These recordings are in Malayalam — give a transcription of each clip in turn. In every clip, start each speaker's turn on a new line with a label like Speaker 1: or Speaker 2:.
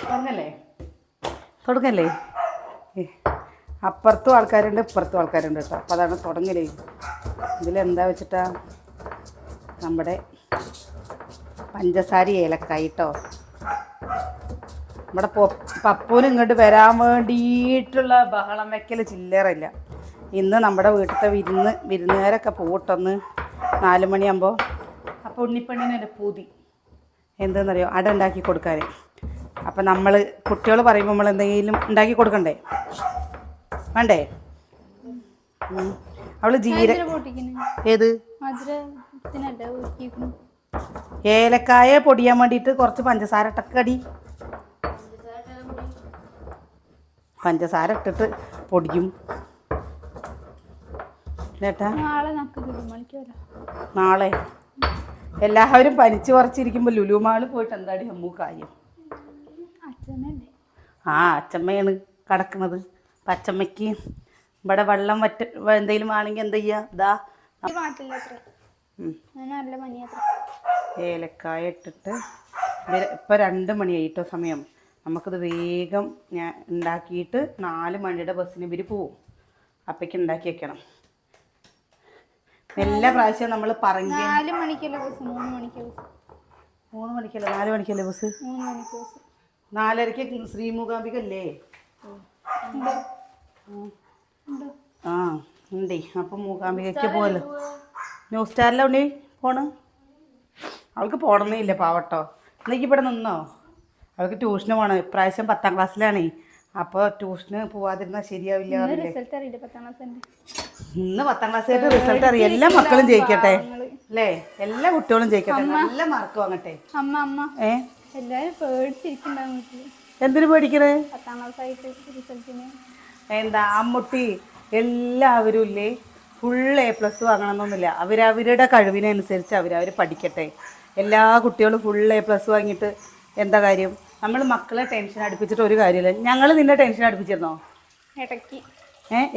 Speaker 1: തുടങ്ങല്ലേ തുടങ്ങല്ലേ അപ്പുറത്തും ആൾക്കാരുണ്ട് ഇപ്പുറത്തും ആൾക്കാരുണ്ട് കേട്ടോ. അപ്പോൾ അതാണ് തുടങ്ങലേ. ഇതിലെന്താ വെച്ചിട്ടാ നമ്മുടെ പഞ്ചസാര ഏലക്കായി കേട്ടോ. നമ്മുടെ പപ്പൂന് ഇങ്ങോട്ട് വരാൻ വേണ്ടിയിട്ടുള്ള ബഹളം വെക്കൽ ചില്ലറയില്ല. ഇന്ന് നമ്മുടെ വീട്ടിലത്തെ വിരുന്നുകാരൊക്കെ പോട്ടൊന്ന് 4 മണിയാകുമ്പോൾ. അപ്പോൾ ഉണ്ണിപ്പെണ്ണിനൊരു പൂതി എന്താണെന്നറിയോ, അട ഉണ്ടാക്കി കൊടുക്കാൻ. അപ്പം നമ്മൾ കുട്ടികൾ പറയുമ്പോൾ നമ്മൾ എന്തെങ്കിലും ഉണ്ടാക്കി കൊടുക്കണ്ടേ, വേണ്ടേ? അവൾ ഏത് ഏലക്കായ പൊടിയാൻ വേണ്ടിയിട്ട് കുറച്ച് പഞ്ചസാര ഇട്ടക്കടി. പഞ്ചസാര ഇട്ടിട്ട് പൊടിക്കും ചേട്ടാ. നാളെ എല്ലാവരും പനിച്ച് കുറച്ചിരിക്കുമ്പോൾ ലുലുമാള് പോയിട്ട് എന്താടി അമ്മൂ കാര്യം? അച്ചമ്മയാണ് കിടക്കുന്നത്. അപ്പം അച്ചമ്മയ്ക്ക് ഇവിടെ വെള്ളം എന്തെങ്കിലും ആണെങ്കിൽ എന്താ ചെയ്യുക? ഇതാ ഏലക്കായ ഇട്ടിട്ട് ഇപ്പം 2 മണിയായിട്ടോ സമയം. നമുക്കിത് വേഗം ഞാൻ ഉണ്ടാക്കിയിട്ട് 4 മണിയുടെ ബസ്സിന് ഇവർ പോവും. അപ്പേക്ക് ഉണ്ടാക്കി വെക്കണം. എല്ലാ പ്രാവശ്യവും നമ്മൾ പറഞ്ഞു 4 മണിക്കല്ലേ ബസ്, 3 മണിക്കല്ലേ 4 മണിക്കല്ലേ ബസ്? 4:30 ശ്രീമൂകാംബിക അല്ലേ? ആ ഉണ്ടേ. അപ്പം മൂകാംബികയ്ക്ക് പോകല്ലോ. ന്യൂസ് സ്റ്റാറിലാണ് ഉണ്ണി പോണ്. അവൾക്ക് പോകണമെന്നേ ഇല്ല പാവട്ടോ. എന്നേക്ക് ഇവിടെ നിന്നോ. അവൾക്ക് ട്യൂഷന് പോകണം. ഇപ്രാവശ്യം 10ാം ക്ലാസ്സിലാണേ. അപ്പോൾ ട്യൂഷന് പോവാതിരുന്നാൽ ശരിയാവില്ല. ഇന്ന് 10ാം ക്ലാസ്സായിട്ട് റിസൾട്ട് അറിയാം. എല്ലാ മക്കളും ജയിക്കട്ടെ അല്ലേ? എല്ലാ കുട്ടികളും ജയിക്കട്ടെ, നല്ല മാർക്ക് വാങ്ങട്ടെ. എന്തിനു പേടിക്കണേ? എന്താ അമ്മുട്ടി, എല്ലാവരും ഇല്ലേ ഫുൾ A+ വാങ്ങണമെന്നൊന്നുമില്ല. അവരവരുടെ കഴിവിനനുസരിച്ച് അവർ പഠിക്കട്ടെ. എല്ലാ കുട്ടികളും ഫുൾ A+ വാങ്ങിയിട്ട് എന്താ കാര്യം? നമ്മൾ മക്കളെ ടെൻഷൻ അടുപ്പിച്ചിട്ട് ഒരു കാര്യമില്ല. ഞങ്ങൾ നിന്നെ ടെൻഷൻ അടുപ്പിച്ചിരുന്നോ?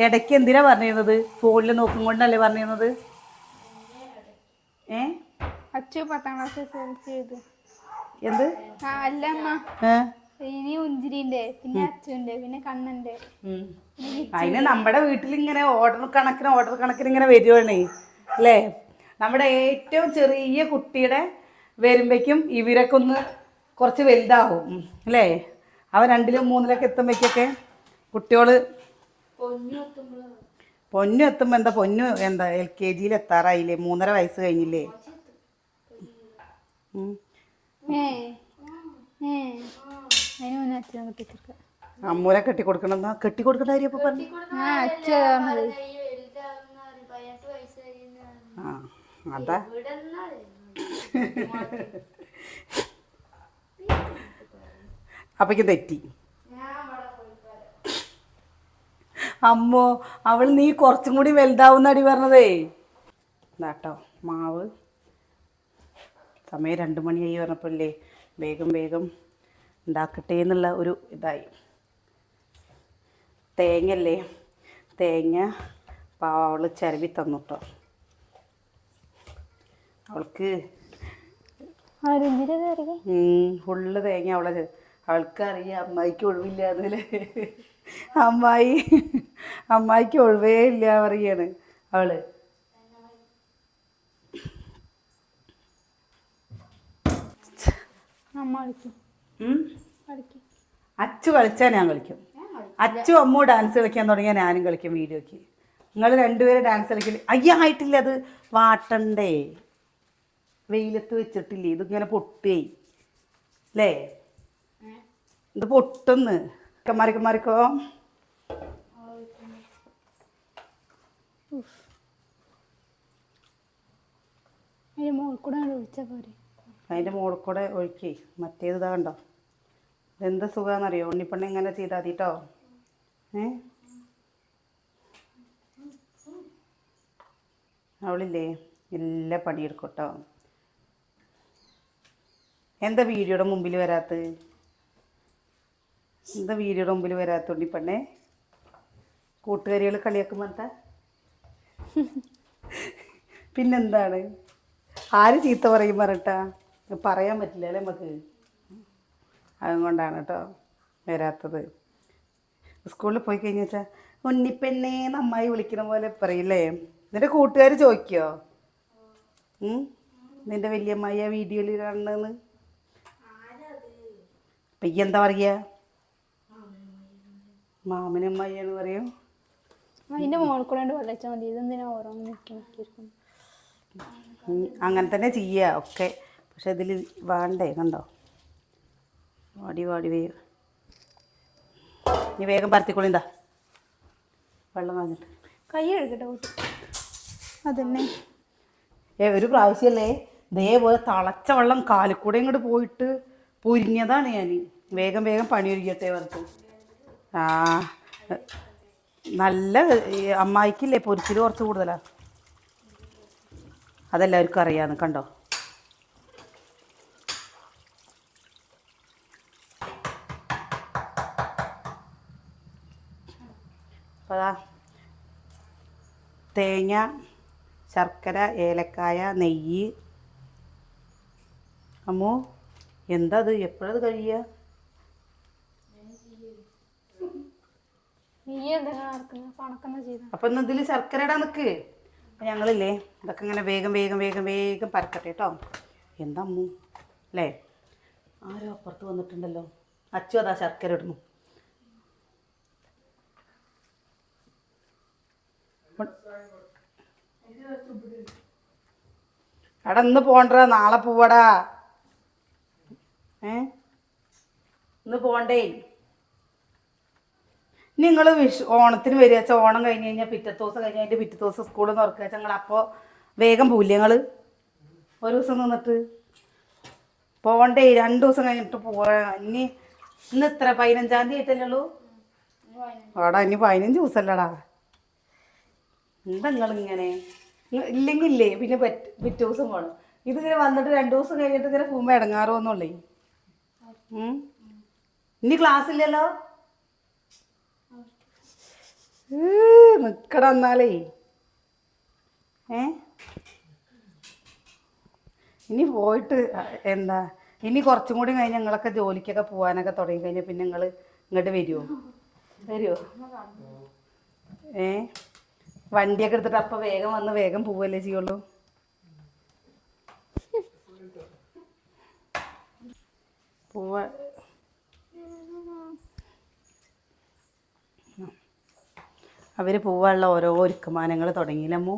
Speaker 1: ഇടയ്ക്ക് എന്തിനാ പറഞ്ഞിരുന്നത്? ഫോണിൽ നോക്കും കൊണ്ടല്ലേ പറഞ്ഞിരുന്നത്?
Speaker 2: അച്ചു 10ാം ക്ലാസ്
Speaker 1: എന്ത്
Speaker 2: ഇനി ഉഞ്ചിരിന്റെ, പിന്നെ അച്ചുവിന്റെ, പിന്നെ കണ്ണന്റെ.
Speaker 1: അതിന് നമ്മുടെ വീട്ടിൽ ഇങ്ങനെ ഓർഡർ കണക്കിന് ഇങ്ങനെ വരുവാണേ അല്ലേ? നമ്മുടെ ഏറ്റവും ചെറിയ കുട്ടിയുടെ വരുമ്പോഴേക്കും ഇവരൊക്കെ ഒന്ന് കുറച്ച് വലുതാവും അല്ലേ? അവൻ 2ലും 3ലൊക്കെ എത്തുമ്പോഴേക്കൊക്കെ കുട്ടികൾ പൊന്നു എത്തുമ്പോൾ എന്താ പൊന്നു എന്താ LKGയിൽ എത്താറായില്ലേ? 3.5 വയസ്സ് കഴിഞ്ഞില്ലേ? അമ്മൂനെ കെട്ടിക്കൊടുക്കണമെന്നാ? കെട്ടിക്കൊടുക്കേണ്ട കാര്യം അപ്പൊ പറഞ്ഞു. അതാ അപ്പയ്ക്ക് തെറ്റി. അമ്മോ, അവൾ നീ കുറച്ചും കൂടി വലുതാവുന്ന അടി പറഞ്ഞതേ. ഇതാട്ടോ മാവ്. സമയം 2 മണിയായി പറഞ്ഞപ്പോഴല്ലേ വേഗം ഉണ്ടാക്കട്ടെ എന്നുള്ള ഒരു ഇതായി. തേങ്ങല്ലേ, തേങ്ങ അവൾ ചിരവി തന്നു കേട്ടോ. അവൾക്ക് ഫുള്ള് തേങ്ങ അവൾക്കറിയാം അമ്മായിക്ക് ഒഴിവില്ല എന്നല്ലേ. അമ്മായിക്ക് ഒഴിവേ ഇല്ല പറയാണ് അവള്. അച്ചു കളിച്ചാൽ ഞാൻ കളിക്കും. അച്ചു അമ്മു ഡാൻസ് കളിക്കാൻ തുടങ്ങിയാൽ ഞാനും കളിക്കും വീഡിയോക്ക്. നിങ്ങൾ രണ്ടുപേരും ഡാൻസ് കളിക്കില്ല. ആയിട്ടില്ല, അത് വാട്ടണ്ടേ, വെയിലത്ത് വെച്ചിട്ടില്ലേ, ഇതിങ്ങനെ പൊട്ടേ അല്ലേ? ഇത് പൊട്ടുന്ന് മാറിക്കോ. അതിൻ്റെ മുകളിൽ കൂടെ ഒഴുക്കി മറ്റേത് ഇതാ കണ്ടോ? എന്ത് സുഖമാണെന്നറിയോ? ഉണ്ണിപ്പണ്ണ ഇങ്ങനെ ചെയ്താൽ മതി കേട്ടോ. അവളില്ലേ എല്ലാ പണിയെടുക്കും കേട്ടോ. എന്താ വീഡിയോയുടെ മുമ്പിൽ വരാത്തത്? ഉണ്ണിപ്പണ്ണേ? കൂട്ടുകാരികൾ കളിയാക്കുമ്പോഴത്തെ പിന്നെന്താണ്? ആര് ചീത്ത പറയും പറഞ്ഞിട്ടാ? പറയാൻ പറ്റില്ല അല്ലേ നമുക്ക്? അതുകൊണ്ടാണ് കേട്ടോ വരാത്തത്. സ്കൂളിൽ പോയി കഴിഞ്ഞാൽ വെച്ചാൽ ഉണ്ണിപ്പെണ്ണേ നന്നായി വിളിക്കണ പോലെ പറയില്ലേ. നിൻ്റെ കൂട്ടുകാർ ചോദിക്കുമോ നിൻ്റെ വലിയമ്മായ വീഡിയോയിൽ കാണുന്നതെന്ന്? അപ്പം ഈ എന്താ പറയുക? മാമനമ്മയെന്ന് പറയും.
Speaker 2: അതിന്റെ മോളിൽ കൂടെ വെള്ളച്ചാൽ മതി. ഇതെന്തിനാ ഓരോന്ന് നിൽക്കും.
Speaker 1: അങ്ങനെ തന്നെ ചെയ്യുക ഒക്കെ. പക്ഷെ ഇതിൽ വേണ്ടേ, കണ്ടോ വാടി വാടി വേഗം. നീ വേഗം പരത്തിക്കൊള്ളിന്താ വെള്ളം വാങ്ങിട്ട്
Speaker 2: കൈ എടുക്കട്ടെ കൂട്ടി. അതന്നെ
Speaker 1: ഒരു പ്രാവശ്യമല്ലേ ഇതേപോലെ തിളച്ച വെള്ളം കാലിക്കൂടെ ഇങ്ങോട്ട് പോയിട്ട് പൊരിഞ്ഞതാണ് ഞാൻ. വേഗം വേഗം പണി ഒരുക്കട്ടെ പറഞ്ഞിട്ട്. ആ നല്ല അമ്മായിക്കില്ലേ പൊരിച്ചിൽ കുറച്ച് കൂടുതലാണ്. അതെല്ലാവർക്കും അറിയാമെന്ന് കണ്ടോ. അപ്പോൾ അതാ തേങ്ങ, ശർക്കര, ഏലക്കായ, നെയ്യ്. അമ്മോ എന്താ അത്? എപ്പോഴത് കഴിയുക? അപ്പം ഇന്ന് ഇതിൽ ശർക്കര ഇടാൻ നിൽക്ക്. ഞങ്ങളില്ലേ ഇതൊക്കെ ഇങ്ങനെ വേഗം വേഗം വേഗം വേഗം പരക്കട്ടെ കേട്ടോ. എന്താ അമ്മു അല്ലേ? ആരോ അപ്പുറത്ത് വന്നിട്ടുണ്ടല്ലോ. അച്ചു അതാ ശർക്കര ഇടുന്നു. എടാ ഇന്ന് പോണ്ടടാ, നാളെ പോവാടാ. ഇന്ന് പോണ്ടേ. നിങ്ങൾ ഓണത്തിന് വരിക വെച്ചാൽ ഓണം കഴിഞ്ഞ് കഴിഞ്ഞാൽ പിറ്റത്തെ ദിവസം കഴിഞ്ഞ് അതിൻ്റെ പിറ്റത്തെ ദിവസം സ്കൂളിൽ നിന്ന് തുറക്കുക വെച്ചാൽ നിങ്ങൾ അപ്പോൾ വേഗം പോവില്ലേ നിങ്ങൾ? ഒരു ദിവസം നിന്നിട്ട് പോണ്ടേ. 2 ദിവസം കഴിഞ്ഞിട്ട് പോവാ. ഇന്ന് ഇത്ര 15-ാം തീയതി ആയിട്ടല്ലേ ഉള്ളൂ. ആടാ ഇനി 15 ദിവസമല്ലടാ. എന്താ നിങ്ങളിങ്ങനെ ഇല്ലെങ്കിൽ ഇല്ലേ പിന്നെ പിറ്റേ ദിവസം പോകണം. ഇതിങ്ങനെ വന്നിട്ട് 2 ദിവസം കഴിഞ്ഞിട്ട് ഇങ്ങനെ പോകുമ്പോൾ ഇടങ്ങാറോന്നുള്ളേ. ഇനി ക്ലാസ് ഇല്ലല്ലോ. നിക്കട എന്നാലേ. ഇനി പോയിട്ട് എന്താ, ഇനി കുറച്ചും കൂടി കഴിഞ്ഞ് ഞങ്ങളൊക്കെ ജോലിക്കൊക്കെ പോകാനൊക്കെ തുടങ്ങി കഴിഞ്ഞാൽ പിന്നെ നിങ്ങൾ ഇങ്ങോട്ട് വരുമോ? വണ്ടിയൊക്കെ എടുത്തിട്ട് അപ്പം വേഗം വന്ന് വേഗം പോവല്ലേ ചെയ്യുള്ളൂ. പോവാ അവർ പോവാനുള്ള ഓരോ ഒരുക്കമാനങ്ങൾ തുടങ്ങിയില്ലമ്മോ.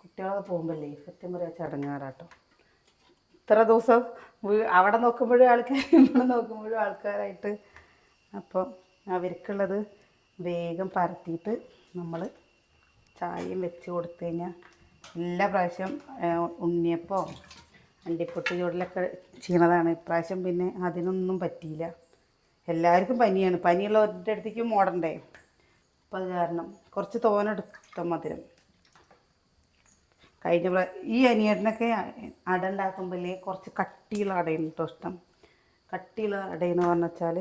Speaker 1: കുട്ടികളൊക്കെ പോകുമ്പോഴല്ലേ സത്യം പറയാ ചടങ്ങാറാട്ടോ. ഇത്ര ദിവസം അവിടെ നോക്കുമ്പോഴും ആൾക്കാർ ഇവിടെ നോക്കുമ്പോഴും ആൾക്കാരായിട്ട്. അപ്പോൾ അവർക്കുള്ളത് വേഗം പരത്തിയിട്ട് നമ്മൾ ചായയും വെച്ച് കൊടുത്തു കഴിഞ്ഞാൽ എല്ലാ പ്രാവശ്യം ഉണ്ണിയപ്പോൾ അണ്ടിപ്പൊട്ടി ചൂടിലൊക്കെ ചെയ്യണതാണ്. ഇപ്രാവശ്യം പിന്നെ അതിനൊന്നും പറ്റിയില്ല. എല്ലാവർക്കും പനിയാണ്. പനിയുള്ളവരുടെ അടുത്തേക്ക് ഓടണ്ടേ. അപ്പം അത് കാരണം കുറച്ച് തോനെടുത്ത മധുരം. കഴിഞ്ഞ ഈ അനിയേട്ടനൊക്കെ അട ഉണ്ടാക്കുമ്പോഴേ കുറച്ച് കട്ടിയുള്ള അടയാണ് കേട്ടോ ഇഷ്ടം. കട്ടിയുള്ള അടയെന്ന് പറഞ്ഞു വെച്ചാൽ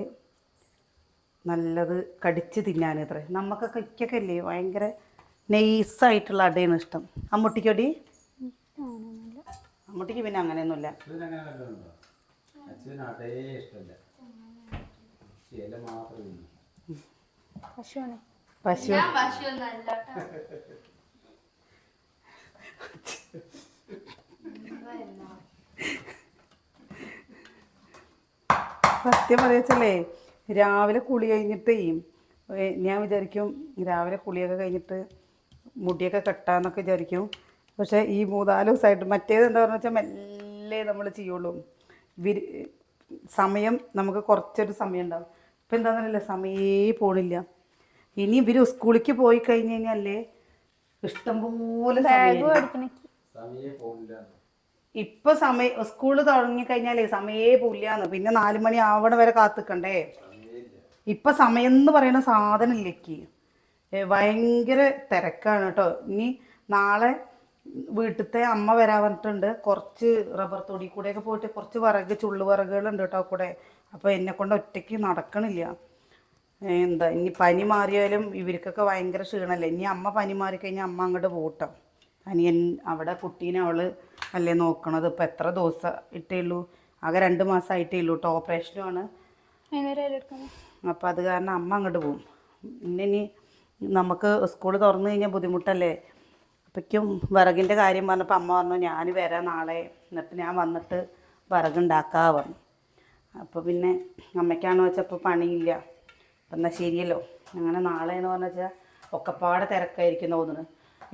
Speaker 1: നല്ലത് കടിച്ച് തിന്നാൻ. ഇത്ര നമുക്കൊക്കെ ഇക്കൊക്കെ ഇല്ലേ ഭയങ്കര നൈസായിട്ടുള്ള അടയാണ് ഇഷ്ടം. അമ്മൂട്ടിക്കൊടി അമ്മൂട്ടിക്ക് പിന്നെ അങ്ങനെയൊന്നുമില്ല. പശു സത്യം പറയാച്ചല്ലേ രാവിലെ കുളി കഴിഞ്ഞിട്ടേ ഞാൻ വിചാരിക്കും രാവിലെ കുളിയൊക്കെ കഴിഞ്ഞിട്ട് മുടിയൊക്കെ കെട്ടാന്നൊക്കെ വിചാരിക്കും. പക്ഷേ ഈ 3-4 ദിവസമായിട്ട് മറ്റേത് എന്താ പറയുക വെച്ചാൽ മെല്ലെ നമ്മൾ ചെയ്യുള്ളൂ. സമയം നമുക്ക് കുറച്ചൊരു സമയം ഉണ്ടാവും. ഇപ്പം എന്താണെന്നറിയില്ല, സമയേ പോണില്ല. ഇനി ഇവർ സ്കൂളിലേക്ക് പോയി കഴിഞ്ഞ് കഴിഞ്ഞാലേ ഇഷ്ടംപോലെ ഇപ്പം സ്കൂള് തുടങ്ങിക്കഴിഞ്ഞാലേ സമയേ പോയില്ലാന്ന്. പിന്നെ 4 മണി ആവണ വരെ കാത്തിക്കണ്ടേ. ഇപ്പം സമയം എന്ന് പറയുന്ന സാധനം ഇല്ലേക്ക് ഭയങ്കര തിരക്കാണ് കേട്ടോ. ഇനി നാളെ വീട്ടിലത്തെ അമ്മ വരാൻ പറഞ്ഞിട്ടുണ്ട്. കുറച്ച് റബ്ബർ തൊടി കൂടെയൊക്കെ പോയിട്ട് കുറച്ച് വിറക് ചുള്ളു വിറകുകളുണ്ട് കേട്ടോ കൂടെ. അപ്പോൾ എന്നെക്കൊണ്ട് ഒറ്റയ്ക്ക് നടക്കണില്ല. എന്താ ഇനി പനി മാറിയാലും ഇവർക്കൊക്കെ ഭയങ്കര ക്ഷീണമല്ലേ. ഇനി അമ്മ പനി മാറിക്കഴിഞ്ഞാൽ അമ്മ അങ്ങോട്ട് പോകട്ടോ. അനിയൻ അവിടെ കുട്ടീനെ അവൾ അല്ലേ നോക്കണത്. ഇപ്പം എത്ര ദിവസം ഇട്ടേ ഉള്ളൂ. ആകെ 2 മാസമായിട്ടേ ഉള്ളൂ കേട്ടോ, ഓപ്പറേഷനുമാണ്.
Speaker 2: അതിനൊരു ഇല എടുക്കണം.
Speaker 1: അപ്പോൾ അത് കാരണം അമ്മ അങ്ങോട്ട് പോകും. പിന്നെ ഇനി നമുക്ക് സ്കൂൾ തുറന്നു കഴിഞ്ഞാൽ ബുദ്ധിമുട്ടല്ലേ. അപ്പോഴേക്കും വിറകിൻ്റെ കാര്യം പറഞ്ഞപ്പോൾ അമ്മ പറഞ്ഞു ഞാൻ വരാം നാളെ, എന്നിട്ട് ഞാൻ വന്നിട്ട് വിറകുണ്ടാക്കാമെന്ന് പറഞ്ഞു. അപ്പോൾ പിന്നെ അമ്മയ്ക്കാണെന്ന് വെച്ചപ്പോൾ പണിയില്ല, അപ്പം എന്നാൽ ശരിയല്ലോ. അങ്ങനെ നാളെയെന്ന് പറഞ്ഞു വെച്ചാൽ ഒക്കെപ്പാടെ തിരക്കായിരിക്കും തോന്നുന്നത്.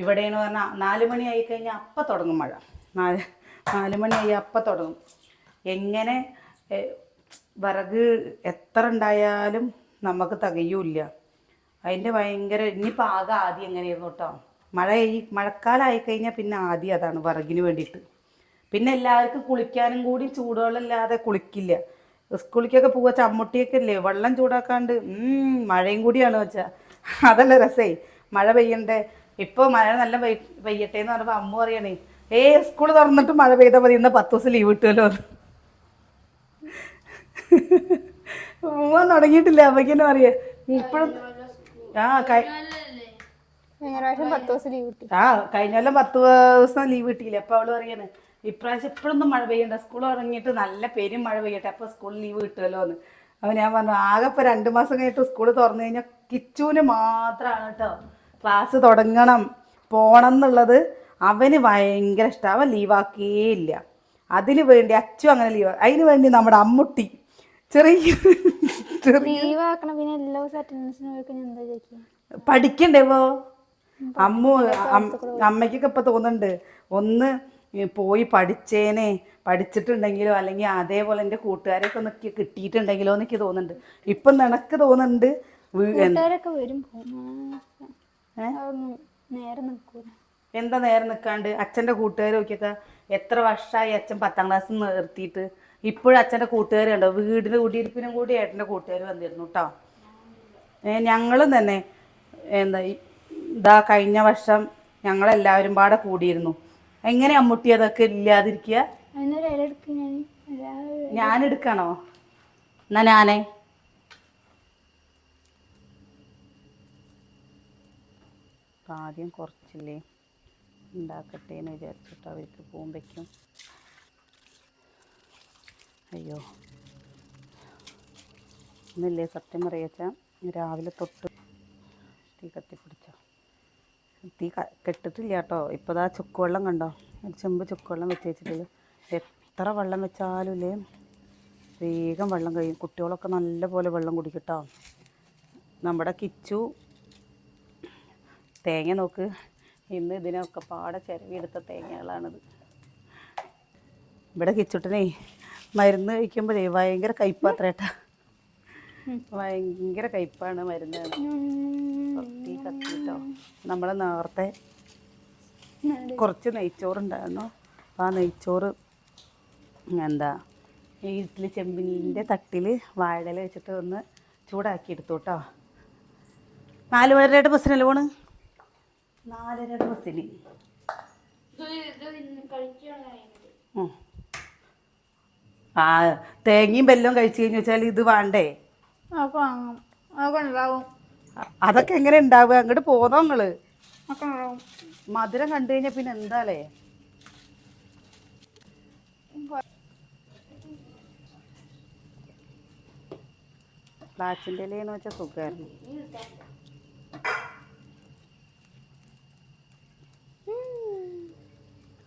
Speaker 1: ഇവിടെയെന്ന് പറഞ്ഞാൽ 4 മണി ആയി കഴിഞ്ഞാൽ അപ്പം തുടങ്ങും മഴ. 4 മണിയായി അപ്പം തുടങ്ങും. എങ്ങനെ വിറക് എത്ര ഉണ്ടായാലും നമുക്ക് തികയൂല്ല. അതിൻ്റെ ഭയങ്കര ഇനിയിപ്പോൾ ആകെ ആദ്യം എങ്ങനെയായിരുന്നു കേട്ടോ, മഴക്കാലം ആയിക്കഴിഞ്ഞാൽ പിന്നെ ആദ്യം അതാണ് വിറകിന് വേണ്ടിയിട്ട്. പിന്നെ എല്ലാവർക്കും കുളിക്കാനും കൂടി ചൂടുവെള്ളമില്ലാതെ കുളിക്കില്ല. സ്കൂളിലേക്കൊക്കെ പോവുക ചമ്മട്ടിയൊക്കെ ഇല്ലേ വെള്ളം ചൂടാക്കാണ്ട് മഴയും കൂടിയാണ് വെച്ചാൽ അതല്ല രസേ. മഴ പെയ്യണ്ടേ, ഇപ്പോൾ മഴ നല്ല പെയ്യട്ടെ എന്ന് പറഞ്ഞപ്പോൾ അമ്മ പറയണേ സ്കൂൾ തുറന്നിട്ട് മഴ പെയ്താൽ മതി, ഇന്ന് 10 ദിവസം ലീവ് കിട്ടുമല്ലോ എന്ന്. പോവാൻ തുടങ്ങിയിട്ടില്ല അമ്മയ്ക്കെന്നെ പറയാ ഇപ്പോഴും. കഴിഞ്ഞ കൊല്ലം 10 ദിവസം ലീവ് കിട്ടിയില്ല. അപ്പോൾ അവള് പറയാണ് ഇപ്രാവശ്യം ഇപ്പോഴൊന്നും മഴ പെയ്യണ്ട, സ്കൂൾ തുടങ്ങിയിട്ട് നല്ല പേരും മഴ പെയ്യട്ടെ, അപ്പോൾ സ്കൂളിൽ ലീവ് കിട്ടുമല്ലോ എന്ന്. അപ്പോൾ ഞാൻ പറഞ്ഞു ആകെ ഇപ്പോൾ 2 മാസം കഴിഞ്ഞിട്ട് സ്കൂൾ തുറന്നു കഴിഞ്ഞാൽ കിച്ചുവിന് മാത്രമാണ് കേട്ടോ ക്ലാസ് തുടങ്ങണം പോകണം എന്നുള്ളത്. അവന് ഭയങ്കര ഇഷ്ടം, അവൻ ലീവാക്കേയില്ല. അതിന് വേണ്ടി അച്ചു അങ്ങനെ ലീവ്, അതിന് വേണ്ടി നമ്മുടെ അമ്മുട്ടി പഠിക്കണ്ടേ ഇപ്പോൾ അമ്മയ്ക്കൊക്കെ ഇപ്പം തോന്നുന്നുണ്ട് ഒന്ന് പോയി പഠിച്ചിട്ടുണ്ടെങ്കിലോ അല്ലെങ്കിൽ അതേപോലെ എൻ്റെ കൂട്ടുകാരൊക്കെ ഒന്ന് കിട്ടിയിട്ടുണ്ടെങ്കിലോ എന്നൊക്കെ തോന്നുന്നുണ്ട്. ഇപ്പം നിനക്ക് തോന്നുന്നുണ്ട് എന്താ നേരെ നിൽക്കാണ്ട്. അച്ഛൻ്റെ കൂട്ടുകാർ നോക്കിയൊക്കെ എത്ര വർഷമായി അച്ഛൻ 10ാം ക്ലാസ് നിർത്തിയിട്ട്. ഇപ്പോഴും അച്ഛൻ്റെ കൂട്ടുകാർ കണ്ടോ, വീടിന് കുടിയിരിപ്പിനും കൂടി ഏട്ടൻ്റെ കൂട്ടുകാർ വന്നിരുന്നു കേട്ടോ. ഞങ്ങളും തന്നെ ഇതാ കഴിഞ്ഞ വർഷം ഞങ്ങളെല്ലാവരും പാടെ കൂടിയിരുന്നു. എങ്ങനെ അമ്മുട്ടി അതൊക്കെ ഇല്ലാതിരിക്കുക? ഞാനെടുക്കണോ? എന്നാ ഞാനേ ആദ്യം കുറച്ചില്ലേ ഉണ്ടാക്കട്ടെ എന്ന് വിചാരിച്ചിട്ട് അവർക്ക് പോകുമ്പോഴേക്കും അയ്യോ ഇന്നില്ലേ സത്യം പറയുക രാവിലെ തൊട്ട് തീ കത്തിപ്പിടിച്ചോ. തീ കെട്ടിട്ടില്ല കേട്ടോ. ഇപ്പോൾ ദാ ചുക്കുവെള്ളം കണ്ടോ, ഒരു ചെമ്പ് ചുക്കുവെള്ളം വെച്ച് വെച്ചിട്ടുള്ളൂ. എത്ര വെള്ളം വെച്ചാലും ഇല്ലേ വേഗം വെള്ളം കഴിയും. കുട്ടികളൊക്കെ നല്ലപോലെ വെള്ളം കുടിക്കട്ടോ. നമ്മുടെ കിച്ചു തേങ്ങ നോക്ക്, ഇന്ന് ഇതിനൊക്കെ പാടെ ചിരവിയെടുത്ത തേങ്ങകളാണിത്. ഇവിടെ കിച്ചുട്ടനെ മരുന്ന് കഴിക്കുമ്പോഴേ ഭയങ്കര കയ്പാത്രേട്ടാ, ഭയങ്കര കയ്പാണ് മരുന്ന്. തീ കത്തിട്ടോ. നമ്മൾ നേരത്തെ കുറച്ച് നെയ്ച്ചോറുണ്ടായിരുന്നു. ആ നെയ്ച്ചോറ് എന്താ ഈ ഇഡ്ഡലി ചെമ്പിൻ്റെ തട്ടിൽ വാഴയില വെച്ചിട്ട് ഒന്ന് ചൂടാക്കി എടുത്തു കേട്ടോ. 4:30 ബസ്സിനല്ലേ പോണ്? 4:30 ബസ്സിന്. ആ തേങ്ങയും ബെല്ലവും കഴിച്ചു കഴിഞ്ഞു വെച്ചാൽ ഇത് വേണ്ടേ? അതൊക്കെ എങ്ങനെ ഉണ്ടാവുക? അങ്ങോട്ട് പോന്നോ നിങ്ങള്? മധുരം കണ്ടു കഴിഞ്ഞാൽ പിന്നെ എന്താലേ. പ്ലാച്ചിൻ്റെ ഇലയെന്ന് വെച്ചാൽ സുഖമായിരുന്നു.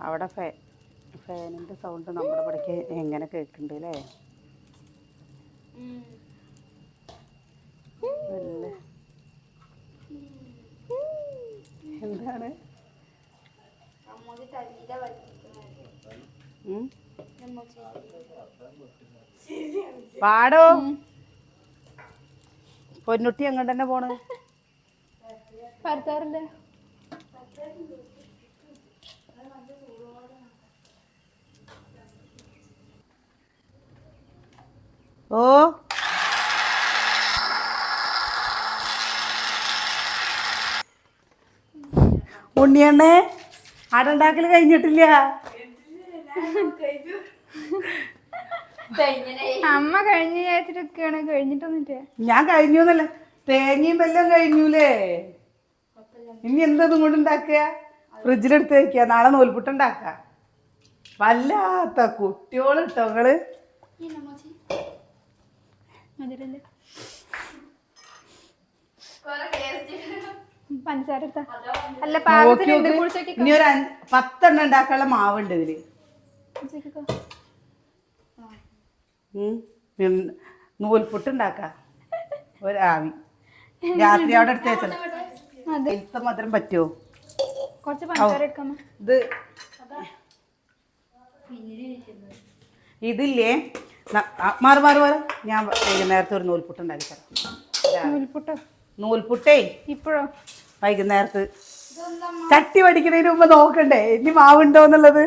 Speaker 1: അവിടെ ഫാനിൻ്റെ സൗണ്ട് നമ്മുടെ ഇവിടേക്ക് എങ്ങനെ കേൾക്കുന്നുണ്ട് അല്ലേ? അല്ലേ എന്താണ് പാടോ പൊന്നുട്ടി അങ്ങോട്ട് തന്നെ പോണ്. ഓ ഉണ്ണിയണ്ണേ അടണ്ടാക്കൽ കഴിഞ്ഞിട്ടില്ല.
Speaker 2: അമ്മ കഴിഞ്ഞ വിചാരിച്ചിട്ടൊക്കെയാണ്, കഴിഞ്ഞിട്ടൊന്നുമില്ല.
Speaker 1: ഞാൻ കഴിഞ്ഞു എന്നല്ല, തേങ്ങയും വെല്ലം കഴിഞ്ഞൂലേ. ഇനി എന്തതും കൊണ്ട് ഉണ്ടാക്കുക? ഫ്രിഡ്ജിലെടുത്ത് വയ്ക്കുക, നാളെ നൂൽപുട്ട് ഉണ്ടാക്കുക. വല്ലാത്ത കുട്ടിയോളിട്ടോ നിങ്ങള്.
Speaker 2: മധുരല്ലേ പഞ്ചസാര എടുത്താ അല്ല
Speaker 1: നോക്കി
Speaker 2: പാകത്തിനുണ്ട്
Speaker 1: നോക്ക്. ഇനി ഒരു 10 ഉണ്ടാക്കാനുള്ള മാവുണ്ട് ഇതില്. നൂൽപുട്ട് ഉണ്ടാക്കാം ഒരാവി. രാത്രി അവിടെ എടുത്ത് വെച്ചത് ഇത്ത മധുരം പറ്റുമോ?
Speaker 2: കുറച്ച് പഞ്ചസാര എടുക്കാമോ?
Speaker 1: ഇതില്ലേ മാറി മാറി മാറി. ഞാൻ വൈകുന്നേരത്തെ ഒരു നൂൽപുട്ട് ഉണ്ടാക്കി തരാം.
Speaker 2: നൂൽപുട്ടോ?
Speaker 1: നൂൽപുട്ടേ
Speaker 2: ഇപ്പോഴോ?
Speaker 1: വൈകുന്നേരത്ത് ചട്ടി പഠിക്കണതിന് മുമ്പ് നോക്കണ്ടേ ഇനി മാവുണ്ടോ എന്നുള്ളത്.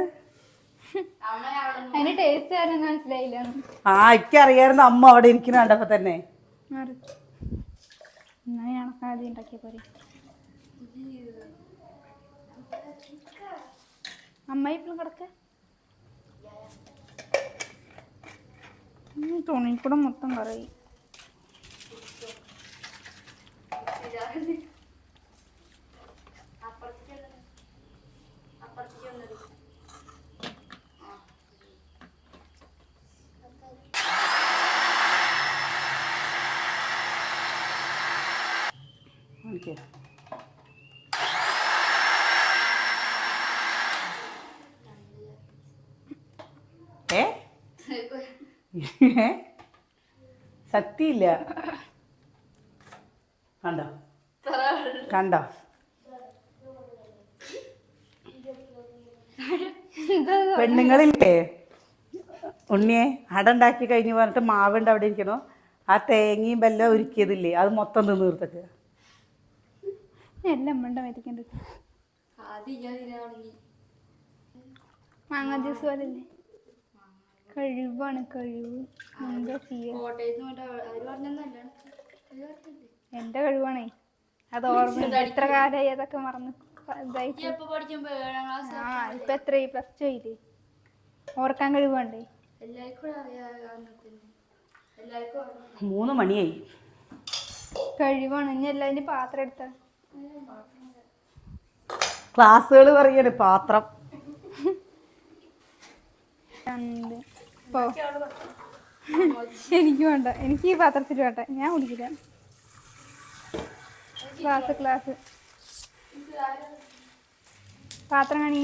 Speaker 2: അതിന് ടേസ്റ്റ് ആരെന്ന് മനസ്സിലായില്ല.
Speaker 1: എനിക്കറിയായിരുന്നു അമ്മ അവിടെ ഇരിക്കുന്ന കണ്ടപ്പോ തന്നെ.
Speaker 2: എന്നാ ഞാൻ ആദ്യം ഉണ്ടാക്കിയ പോരെ. അമ്മ ഇപ്പോഴും കിടക്ക തുണിക്കൂടെ മൊത്തം പറയും.
Speaker 1: ഓക്കെ ശക്തിയില്ല. കണ്ടോ കണ്ടോ പെണ്ണുങ്ങളില്ലേ ഉണ്ണിയെ അട ഉണ്ടാക്കി കഴിഞ്ഞ് പറഞ്ഞിട്ട് മാവുണ്ട് അവിടെ ഇരിക്കണോ ആ തേങ്ങയും വെല്ലം ഒരുക്കിയതില്ലേ അത് മൊത്തം തിന്ന് തീർത്തക്ക്.
Speaker 2: എല്ലാം അമ്മണ്ട മരിക്കണ്ട. മാങ്ങ ജ്യൂസ് പോലല്ലേ? കഴിവാണ് കഴിവ്. എന്താ ചെയ്യാ? എന്റെ കഴിവാണേ. അത് ഓർമ്മ എത്ര കാലമായി അതൊക്കെ മറന്ന് ഇതായിട്ട്. ഇപ്പൊ എത്രയായി? +2 ആയില്ലേ? ഓർക്കാൻ കഴിവുണ്ടേ.
Speaker 1: 3 മണിയായി.
Speaker 2: കഴിവാണ്. ഇനി എല്ലാതിനും പാത്രം എടുത്ത
Speaker 1: ക്ലാസ്സുകൾ പറയാണ് പാത്രം.
Speaker 2: എനിക്ക് വേണ്ട. എനിക്ക് ഈ പാത്രത്തിൽ വേണ്ട. ഞാൻ കുടിക്കില്ല. ക്ലാസ് പാത്രം കാണി.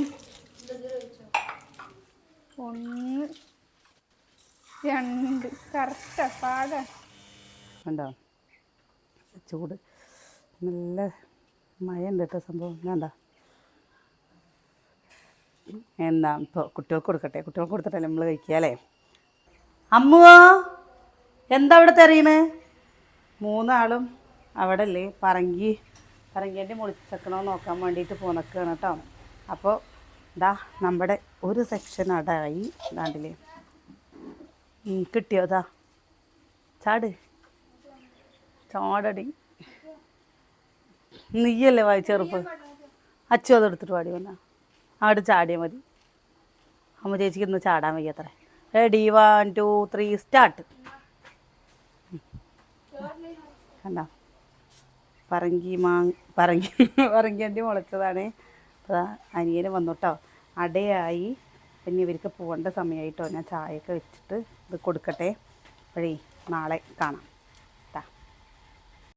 Speaker 2: 1 2 കറക്റ്റാ പാക.
Speaker 1: കണ്ടോ ചൂട് നല്ല മഴ ഉണ്ട് കേട്ടോ. സംഭവം വേണ്ട. എന്താ ഇപ്പോൾ കുട്ടികൾക്ക് കൊടുക്കട്ടെ. കുട്ടികൾക്ക് കൊടുത്തിട്ടല്ലേ നമ്മൾ കഴിക്കുക അല്ലേ? അമ്മുവോ എന്താ അവിടെ തെറിയണ്? 3 ആളും അവിടെ അല്ലേ പറങ്കേൻ്റെ മുളിച്ചക്കണോ നോക്കാൻ വേണ്ടിയിട്ട് പോന്നൊക്കെയാണ് കേട്ടോ. അപ്പോൾ ഇതാ നമ്മുടെ ഒരു സെക്ഷൻ അടായി. ഇതാണ്ടില്ലേ കിട്ടിയോ? ഇതാ ചാടടി നീയല്ലേ ചെറുപ്പ്. അച്ചു അതെടുത്തിട്ട് പാടി വന്നാൽ അവിടെ ചാടിയാൽ മതി. അമ്മ ചേച്ചിക്ക് ഇന്ന് ചാടാൻ വയ്യത്രേ. Ready 1 2 3 start. കണ്ടോ പറങ്കി മുളച്ചതാണ്. അപ്പോൾ അനിയന് വന്നുട്ടോ അടയായി. പിന്നെ ഇവർക്ക് പോകേണ്ട സമയമായിട്ടോ. ഞാൻ ചായയൊക്കെ വെച്ചിട്ട് ഇത് കൊടുക്കട്ടെ. വഴി നാളെ കാണാം.